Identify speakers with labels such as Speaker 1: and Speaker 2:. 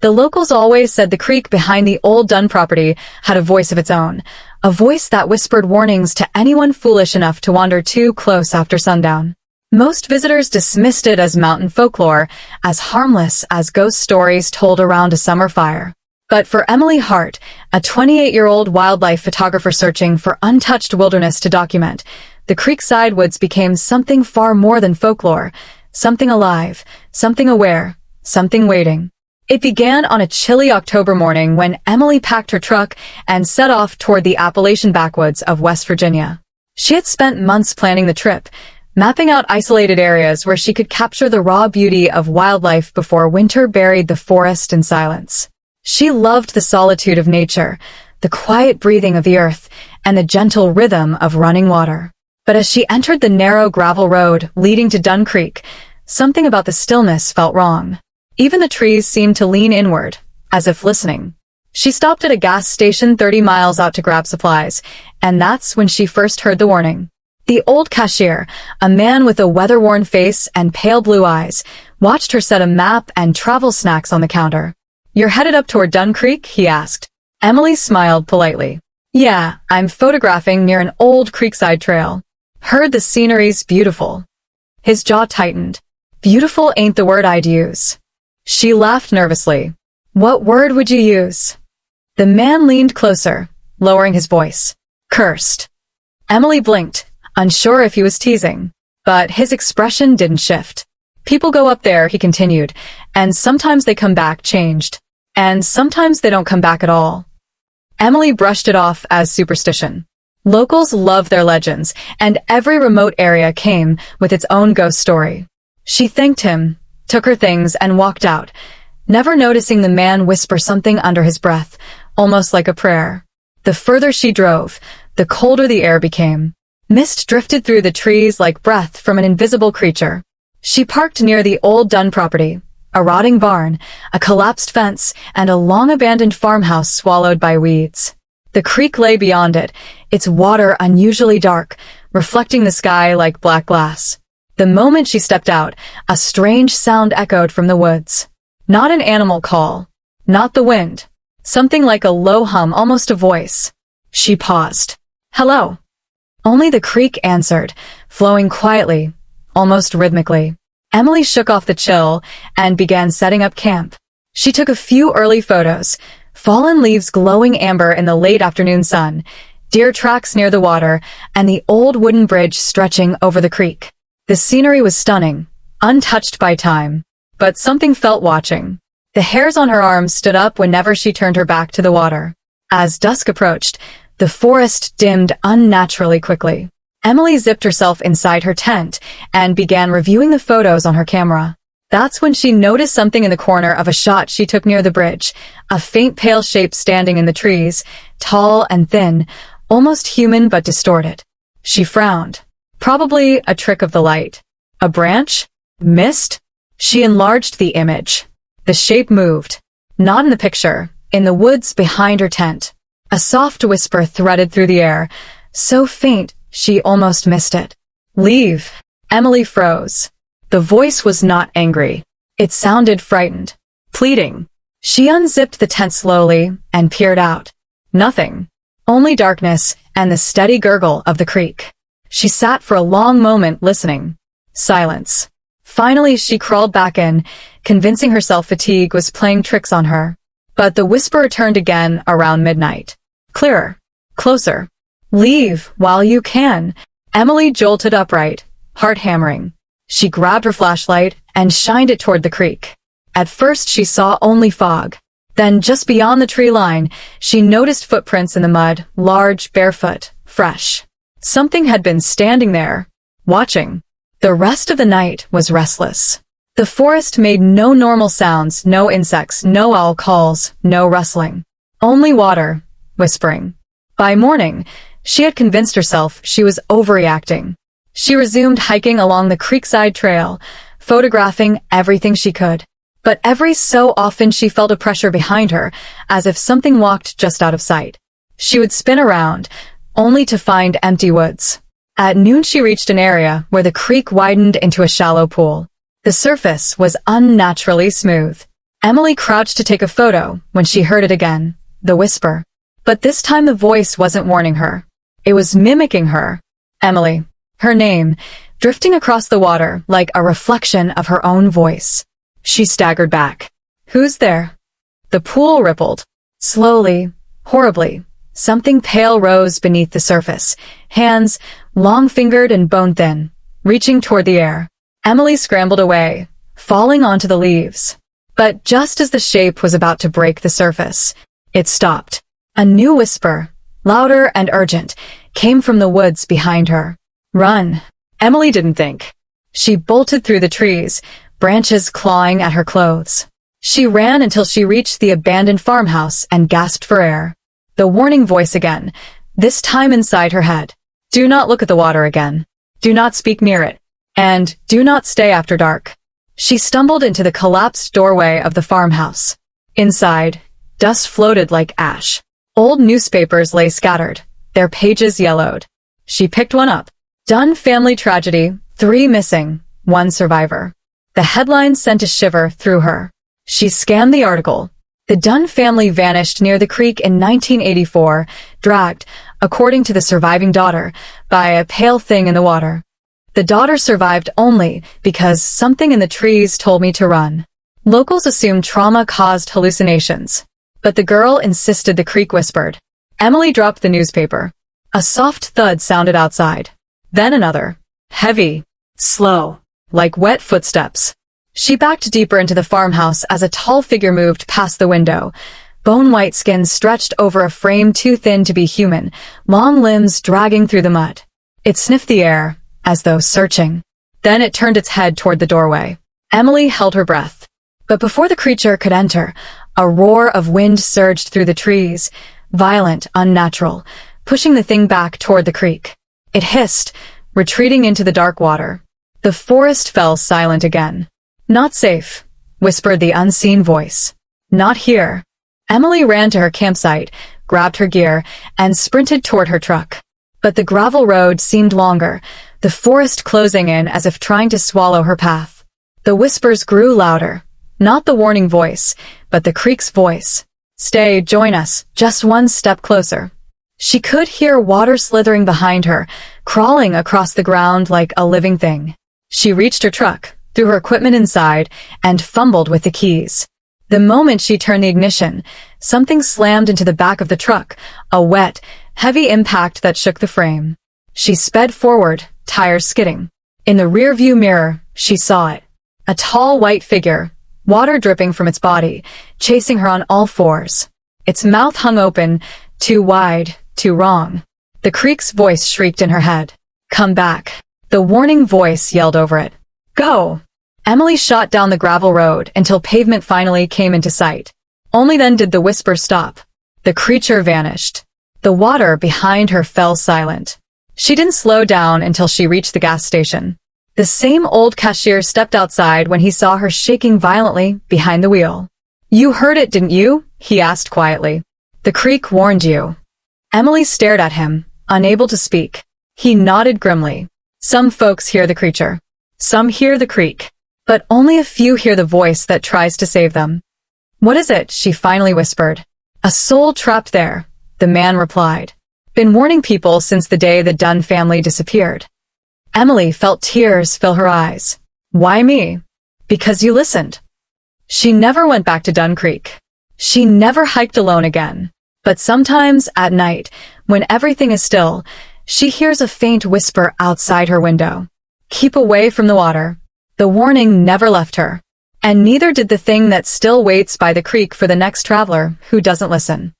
Speaker 1: The locals always said the creek behind the old Dunn property had a voice of its own, a voice that whispered warnings to anyone foolish enough to wander too close after sundown. Most visitors dismissed it as mountain folklore, as harmless as ghost stories told around a summer fire. But for Emily Hart, a 28-year-old wildlife photographer searching for untouched wilderness to document, the Creekside Woods became something far more than folklore, something alive, something aware, something waiting. It began on a chilly October morning when Emily packed her truck and set off toward the Appalachian backwoods of West Virginia. She had spent months planning the trip, mapping out isolated areas where she could capture the raw beauty of wildlife before winter buried the forest in silence. She loved the solitude of nature, the quiet breathing of the earth, and the gentle rhythm of running water. But as she entered the narrow gravel road leading to Dunn Creek, something about the stillness felt wrong. Even the trees seemed to lean inward, as if listening. She stopped at a gas station 30 miles out to grab supplies, and that's when she first heard the warning. The old cashier, a man with a weather-worn face and pale blue eyes, watched her set a map and travel snacks on the counter. "You're headed up toward Dunn Creek?" he asked. Emily smiled politely. "Yeah, I'm photographing near an old creekside trail. Heard the scenery's beautiful." His jaw tightened. "Beautiful ain't the word I'd use." She laughed nervously. "What word would you use?" The man leaned closer, lowering his voice. "Cursed." Emily blinked, unsure if he was teasing. But his expression didn't shift. "People go up there," he continued, "and sometimes they come back changed. And sometimes they don't come back at all." Emily brushed it off as superstition. Locals love their legends, and every remote area came with its own ghost story. She thanked him, took her things, and walked out, never noticing the man whisper something under his breath, almost like a prayer. The further she drove, the colder the air became. Mist drifted through the trees like breath from an invisible creature. She parked near the old Dunn property, a rotting barn, a collapsed fence, and a long-abandoned farmhouse swallowed by weeds. The creek lay beyond it, its water unusually dark, reflecting the sky like black glass. The moment she stepped out, a strange sound echoed from the woods. Not an animal call, not the wind, something like a low hum, almost a voice. She paused. "Hello." Only the creek answered, flowing quietly, almost rhythmically. Emily shook off the chill and began setting up camp. She took a few early photos, fallen leaves glowing amber in the late afternoon sun, deer tracks near the water, and the old wooden bridge stretching over the creek. The scenery was stunning, untouched by time, but something felt watching. The hairs on her arms stood up whenever she turned her back to the water. As dusk approached, the forest dimmed unnaturally quickly. Emily zipped herself inside her tent and began reviewing the photos on her camera. That's when she noticed something in the corner of a shot she took near the bridge, a faint pale shape standing in the trees, tall and thin, almost human but distorted. She frowned. Probably a trick of the light. A branch? Mist? She enlarged the image. The shape moved. Not in the picture, in the woods behind her tent. A soft whisper threaded through the air, so faint she almost missed it. "Leave." Emily froze. The voice was not angry. It sounded frightened, pleading. She unzipped the tent slowly and peered out. Nothing. Only darkness and the steady gurgle of the creek. She sat for a long moment listening. Silence. Finally she crawled back in, convincing herself fatigue was playing tricks on her. But the whisper returned again around midnight. Clearer. Closer. "Leave while you can." Emily jolted upright, heart hammering. She grabbed her flashlight and shined it toward the creek. At first she saw only fog. Then just beyond the tree line, she noticed footprints in the mud, large, barefoot, fresh. Something had been standing there, watching. The rest of the night was restless. The forest made no normal sounds, no insects, no owl calls, no rustling. Only water, whispering. By morning, she had convinced herself she was overreacting. She resumed hiking along the Creekside Trail, photographing everything she could. But every so often she felt a pressure behind her, as if something walked just out of sight. She would spin around, only to find empty woods. At noon she reached an area where the creek widened into a shallow pool. The surface was unnaturally smooth. Emily crouched to take a photo when she heard it again, the whisper. But this time the voice wasn't warning her. It was mimicking her. Emily. Her name, drifting across the water like a reflection of her own voice. She staggered back. Who's there? The pool rippled. Slowly, horribly, something pale rose beneath the surface, hands, long-fingered and bone-thin, reaching toward the air. Emily scrambled away, falling onto the leaves. But just as the shape was about to break the surface, it stopped. A new whisper, louder and urgent, came from the woods behind her. Run. Emily didn't think. She bolted through the trees, branches clawing at her clothes. She ran until she reached the abandoned farmhouse and gasped for air. The warning voice again, this time inside her head. Do not look at the water again. Do not speak near it. And do not stay after dark. She stumbled into the collapsed doorway of the farmhouse. Inside, dust floated like ash. Old newspapers lay scattered, their pages yellowed. She picked one up. Dunn family tragedy, 3 missing, 1 survivor. The headline sent a shiver through her. She scanned the article. The Dunn family vanished near the creek in 1984, dragged, according to the surviving daughter, by a pale thing in the water. The daughter survived only because something in the trees told me to run. Locals assumed trauma caused hallucinations. But the girl insisted, the creek whispered. Emily dropped the newspaper. A soft thud sounded outside. Then another. Heavy. Slow. Like wet footsteps. She backed deeper into the farmhouse as a tall figure moved past the window. Bone-white skin stretched over a frame too thin to be human, long limbs dragging through the mud. It sniffed the air, as though searching. Then it turned its head toward the doorway. Emily held her breath. But before the creature could enter, a roar of wind surged through the trees, violent, unnatural, pushing the thing back toward the creek. It hissed, retreating into the dark water. The forest fell silent again. Not safe, whispered the unseen voice. Not here. Emily ran to her campsite, grabbed her gear, and sprinted toward her truck. But the gravel road seemed longer, the forest closing in as if trying to swallow her path. The whispers grew louder. Not the warning voice, but the creek's voice. Stay, join us, just one step closer. She could hear water slithering behind her, crawling across the ground like a living thing. She reached her truck, threw her equipment inside, and fumbled with the keys. The moment she turned the ignition, something slammed into the back of the truck, a wet, heavy impact that shook the frame. She sped forward, tires skidding. In the rearview mirror, she saw it. A tall white figure, water dripping from its body, chasing her on all fours. Its mouth hung open, too wide, too wrong. The creek's voice shrieked in her head. Come back. The warning voice yelled over it. Go! Emily shot down the gravel road until pavement finally came into sight. Only then did the whisper stop. The creature vanished. The water behind her fell silent. She didn't slow down until she reached the gas station. The same old cashier stepped outside when he saw her shaking violently behind the wheel. You heard it, didn't you? He asked quietly. The creek warned you. Emily stared at him, unable to speak. He nodded grimly. Some folks hear the creature. Some hear the creek. But only a few hear the voice that tries to save them. What is it? She finally whispered. A soul trapped there, the man replied. Been warning people since the day the Dunn family disappeared. Emily felt tears fill her eyes. Why me? Because you listened. She never went back to Dunn Creek. She never hiked alone again. But sometimes, at night, when everything is still, she hears a faint whisper outside her window. Keep away from the water. The warning never left her. And neither did the thing that still waits by the creek for the next traveler who doesn't listen.